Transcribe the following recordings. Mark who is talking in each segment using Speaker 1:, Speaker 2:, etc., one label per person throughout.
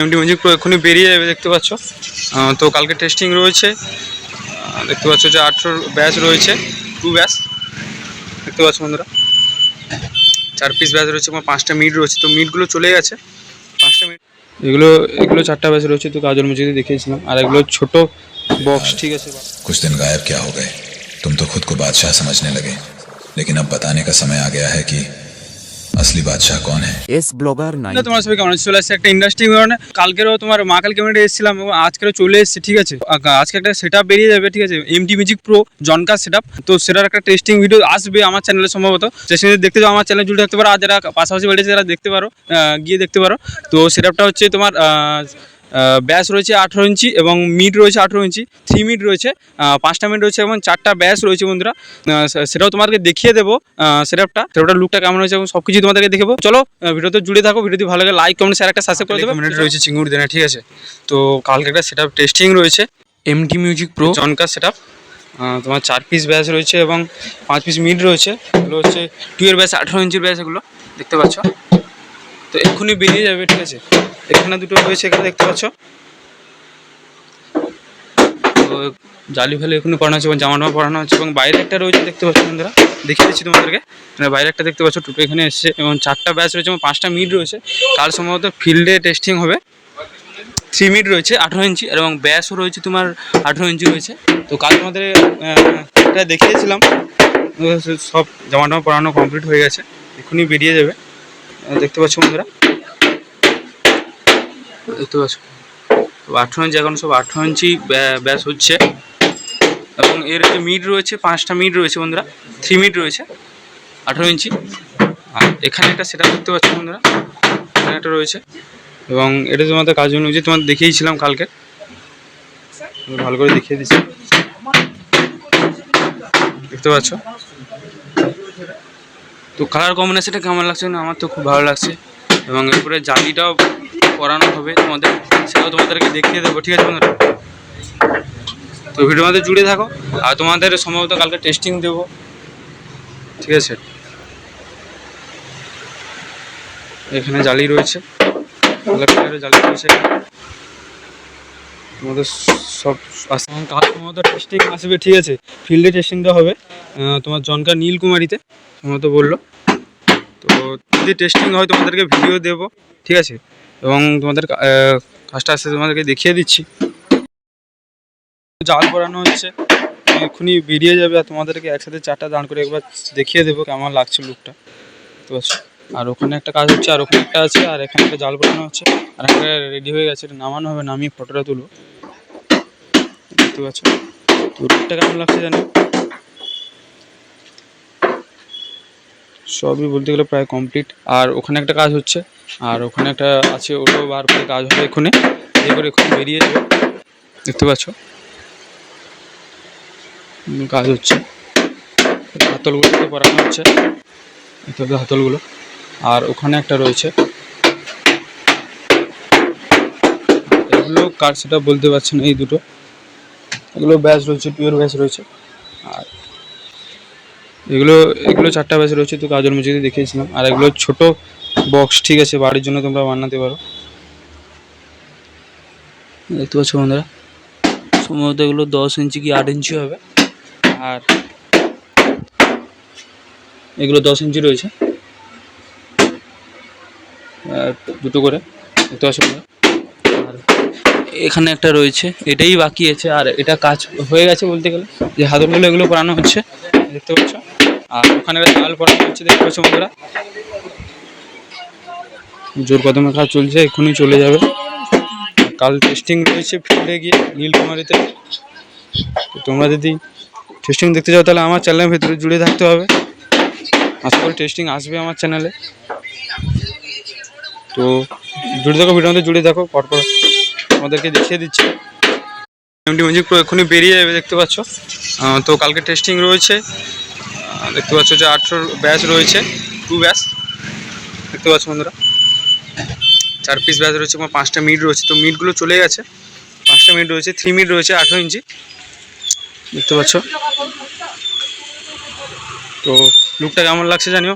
Speaker 1: MD music pro এক্ষুনি বেরিয়ে যাবে দেখতে পাচ্ছ। তো কালকে টেস্টিং রয়েছে, দেখতে পাচ্ছ যে 18 ব্যাচ রয়েছে, 2 ব্যাচ দেখতে পাচ্ছ বন্ধুরা। 4 পিস ব্যাচ রয়েছে এবং 5টা মিড রয়েছে। তো মিডগুলো চলে গেছে 5টা মিড, এগুলো 4টা ব্যাচ রয়েছে। তো কাজল মজিদে দেখিয়েছিলাম, আর এগুলো ছোট বক্স, ঠিক আছে।
Speaker 2: कुछ दिन गायब क्या हो गए, तुम तो खुद को बादशाह समझने लगे, लेकिन अब बताने का समय आ गया है कि असली बादशाह कौन है।
Speaker 3: এস ব্লগার 9
Speaker 1: তোমার সবাই কেমন চলে আসছে একটা ইন্ডাস্ট্রিং কারণে। কালকেরও তোমার মা কাল ক্যামেরা এসেছিলাম এবং আজকেরও চলে এসেছে, ঠিক আছে। আজকে একটা সেটআপ বেরিয়ে যাবে, ঠিক আছে, MD music pro Jhankar setup. তো সেটার একটা টেস্টিং ভিডিও আসবে আমার চ্যানেলে সম্ভবত। টেস্টিং দেখতে যাও আমার চ্যানেলে জুড়ে থাকতে পারো, আর যারা পাশাপাশি বেড়েছে যারা দেখতে পারো, গিয়ে দেখতে পারো। তো সেটআপটা হচ্ছে তোমার ব্যাস রয়েছে 18 ইঞ্চি এবং মিড রয়েছে 18 ইঞ্চি, 3 মিড রয়েছে, 5টা মিড রয়েছে এবং 4টা ব্যাস রয়েছে বন্ধুরা। সেটাও তোমাদেরকে দেখিয়ে দেবো সেটআপটার লুকটা কেমন হয়েছে এবং সব কিছু তোমাদেরকে দেখাবো। চলো ভিডিওতে জুড়ে থাকো, ভিডিওটি ভালো লাগে লাইক কমেন্ট শেয়ার একটা সাবস্ক্রাইব করে দেবে। মিনিট রয়েছে চিঙ্গুর দেনা, ঠিক আছে। তো কালকে একটা সেটআপ টেস্টিং রয়েছে MD music pro Jhankar setup. তোমার 4 পিস ব্যাস রয়েছে এবং 5 পিস মিড রয়েছে। এগুলো হচ্ছে 2 এর ব্যাস, 18 ইঞ্চির ব্যাস, এগুলো দেখতে পাচ্ছ। তো এক্ষুনি বেরিয়ে যাবে, ঠিক আছে। এখানে দুটো রয়েছে, এখানে দেখতে পাচ্ছ। তো জালি ফেলে এখনই পড়ানো হচ্ছে এবং জামা পড়ানো হচ্ছে এবং বাইরে একটা রয়েছে দেখতে পাচ্ছ বন্ধুরা, দেখিয়ে দিচ্ছি তোমাদেরকে। বাইরে একটা দেখতে পাচ্ছ, দুটো এখানে এসছে এবং 4টা ব্যাচ রয়েছে এবং 5টা মিড রয়েছে। কাল সম্ভবত ফিল্ডে টেস্টিং হবে। 3 মিড রয়েছে 18 ইঞ্চি এবং ব্যাসও রয়েছে তোমার 18 ইঞ্চি রয়েছে। তো কাল তোমাদের এটা দেখিয়েছিলাম, সব জামা পড়ানো কমপ্লিট হয়ে গেছে, এক্ষুনি বেরিয়ে যাবে দেখতে পাচ্ছ বন্ধুরা, দেখতে পাচ্ছ। তো 18 ইঞ্চি এখন সব 18 ইঞ্চি ব্যাস হচ্ছে এবং এর যে মিড রয়েছে 5টা মিড রয়েছে বন্ধুরা, 3 মিড রয়েছে 18 ইঞ্চি। আর এখানে একটা সেটআপ দেখতে পাচ্ছ বন্ধুরা, এখানে একটা রয়েছে এবং এটা তোমাদের কাজ অনুযায়ী তোমাদের দেখিয়েছিলাম কালকে, ভালো করে দেখিয়ে দিচ্ছি, দেখতে পাচ্ছ। তো কালার কম্বিনেশনটা কেমন লাগছে না, আমার তো খুব ভালো লাগছে এবং এরপরে জালিটাও করানো হবে তোমাদের, সেটাও তোমাদেরকে দেখিয়ে দেবো, ঠিক আছে বন্ধুরা। তো ভিডিওর মধ্যে জুড়ে থাকো, আর তোমাদের সম্ভবত কালকে টেস্টিং দেবো, ঠিক আছে। এখানে জালি রয়েছে, জালি রয়েছে, তোমাদের সব কাল সম্ভবত টেস্টিং আসবে, ঠিক আছে। ফিল্ডে টেস্টিংটা হবে তোমার জনকার নীলকুমারীতে সম্ভবত বললো। তো যদি টেস্টিং হয় তোমাদেরকে ভিডিও দেবো, ঠিক আছে। এবং তোমাদের কাজটা আসতে তোমাদেরকে দেখিয়ে দিচ্ছি, জাল করানো হচ্ছে, এক্ষুনি বেরিয়ে যাবে আর তোমাদেরকে একসাথে 4টা দাঁড় করে একবার দেখিয়ে দেবো কেমন লাগছে লুকটা, বুঝতে পারছো। আর ওখানে একটা কাজ হচ্ছে, আর ওখানে একটা আছে, আর এখানে একটা জাল করানো হচ্ছে, আর একটা রেডি হয়ে গেছে, এটা নামানো হবে, নামিয়ে ফটোটা তুলবো, দেখতে পাচ্ছ। তো লুকটা কেমন লাগছে জানি, সবই বলতে গেলে প্রায় কমপ্লিট। আর ওখানে একটা কাজ হচ্ছে, আর ওখানে একটা আছে, ওটাও বার করে কাজ হবে এক্ষুনি, এই করে এক্ষুনি বেরিয়ে যাবে, দেখতে পাচ্ছ। কাজ হচ্ছে, হাতলগুলোতে পরানো হচ্ছে, হাতলগুলো। আর ওখানে একটা রয়েছে, এগুলো কার সেটা বলতে পারছি না, এই দুটো, এগুলো ব্যাচ রয়েছে, 2 এর ব্যাচ রয়েছে। আর এগুলো 4টা ব্যাচ রয়েছে। তো কাজল মজিদে দেখিয়েছিলাম, আর এগুলো ছোট বক্স, ঠিক আছে, বাড়ির জন্য তোমরা বানাতে পারো, দেখতে পাচ্ছ বন্ধুরা। সম্ভবত এগুলো 10 ইঞ্চি কি 8 ইঞ্চি হবে, আর এগুলো 10 ইঞ্চি রয়েছে, দুটো করে, দেখতে পাচ্ছ। আর এখানে একটা রয়েছে, এটাই বাকি আছে, আর এটা কাজ হয়ে গেছে বলতে গেলে, যে হাতলগুলো এগুলো পরানো হচ্ছে, দেখতে পাচ্ছ। আর ওখানে একটা জাল পরানো হচ্ছে, দেখতে পাচ্ছ বন্ধুরা। জোর কদমে কাজ চলছে, এক্ষুনি চলে যাবে। কাল টেস্টিং রয়েছে ফিল্ডে গিয়ে নীলকুমারীতে। তো তোমরা যদি টেস্টিং দেখতে চাও তাহলে আমার চ্যানেলের ভেতরে জুড়ে থাকতে হবে, আশা করি টেস্টিং আসবে আমার চ্যানেলে। তো জুড়ে থাকো, ভিডিওর মধ্যে জুড়ে থাকো, পরপর তোমাদেরকে দেখিয়ে দিচ্ছি। এমডি মিউজিক প্রো এক্ষুনি বেরিয়ে যাবে, দেখতে পাচ্ছ। তো কালকে টেস্টিং রয়েছে, দেখতে পাচ্ছ যে 18 ব্যাচ রয়েছে, 2 ব্যাচ দেখতে পাচ্ছ বন্ধুরা। 4 পিস ব্যাচ রয়েছে এবং 5টা মিড রয়েছে। তো মিডগুলো চলে গেছে, 5টা মিড রয়েছে, 3 মিড রয়েছে 18 ইঞ্চি, দেখতে পাচ্ছ। তো লুকটা কেমন লাগছে জানিও।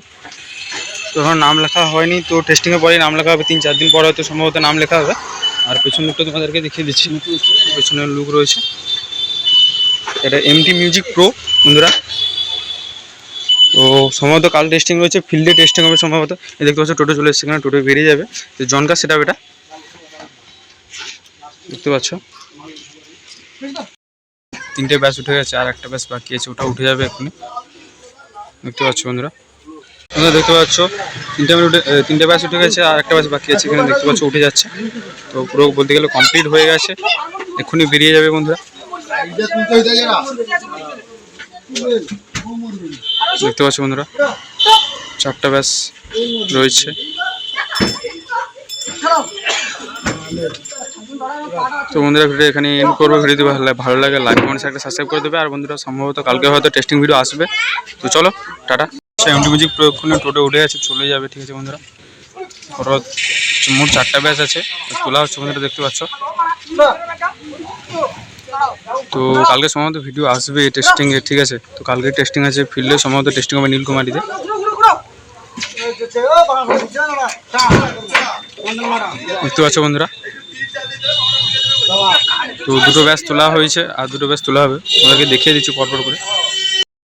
Speaker 1: তো এখন নাম লেখা হয়নি, তো টেস্টিংয়ের পরেই নাম লেখা হবে, 3-4 দিন পর হয়তো সম্ভবত নাম লেখা হবে। আর পেছন লুকটা তোমাদেরকে দেখিয়ে দিচ্ছি, পেছনের লুক রয়েছে। এটা এমটি মিউজিক প্রো বন্ধুরা। তো সম্ভবত কাল টেস্টিং রয়েছে, ফিল্ডে টেস্টিং হবে সম্ভবত। এই দেখতে পাচ্ছ টোটো চলে এসছে, এখানে টোটো বেরিয়ে যাবে। তো জনকার সেট আপ এটা দেখতে পাচ্ছ। 3টে ব্যাচ উঠে গেছে, আর একটা ব্যাচ বাকি আছে, ওটা উঠে যাবে এখনই। দেখতে পাচ্ছ বন্ধুরা, তোমরা দেখতে পাচ্ছ 3টে ব্যাচ উঠে গেছে, আর একটা ব্যাচ বাকি আছে। এখানে দেখতে পাচ্ছ উঠে যাচ্ছে। তো পুরো বলতে গেলে কমপ্লিট হয়ে গেছে, এক্ষুনি বেরিয়ে যাবে বন্ধুরা। দেখতে পাচ্ছ বন্ধুরা 4টা ব্যাচ রয়েছে। তো বন্ধুরা ভিডিও এখানে এন্ড করবো। ভিডিও যদি ভালো লাগে লাইক কমেন্ট একটা সাবস্ক্রাইব করে দেবে। আর বন্ধুরা সম্ভবত কালকে হয়তো টেস্টিং ভিডিও আসবে। তো চলো টাটা। এমটি মিউজিক প্রয়োগক্ষণে টোটো উঠে আছে, চলে যাবে। ঠিক আছে বন্ধুরা, মোট 4টা ব্যাচ আছে, তোলা হচ্ছে বন্ধুরা দেখতে পাচ্ছ। তো কালকে সম্ভবত ভিডিও আসবে টেস্টিংয়ে। ঠিক আছে, তো কালকে টেস্টিং আছে ফিল্ডে, সম্ভবত টেস্টিং হবে নীলকুমারীতে। দেখতে পাচ্ছ বন্ধুরা, তো 2টো ব্যাচ তোলা হয়েছে, আর 2টো ব্যাচ তোলা হবে। তোমাদেরকে দেখিয়ে দিচ্ছি পরপর করে।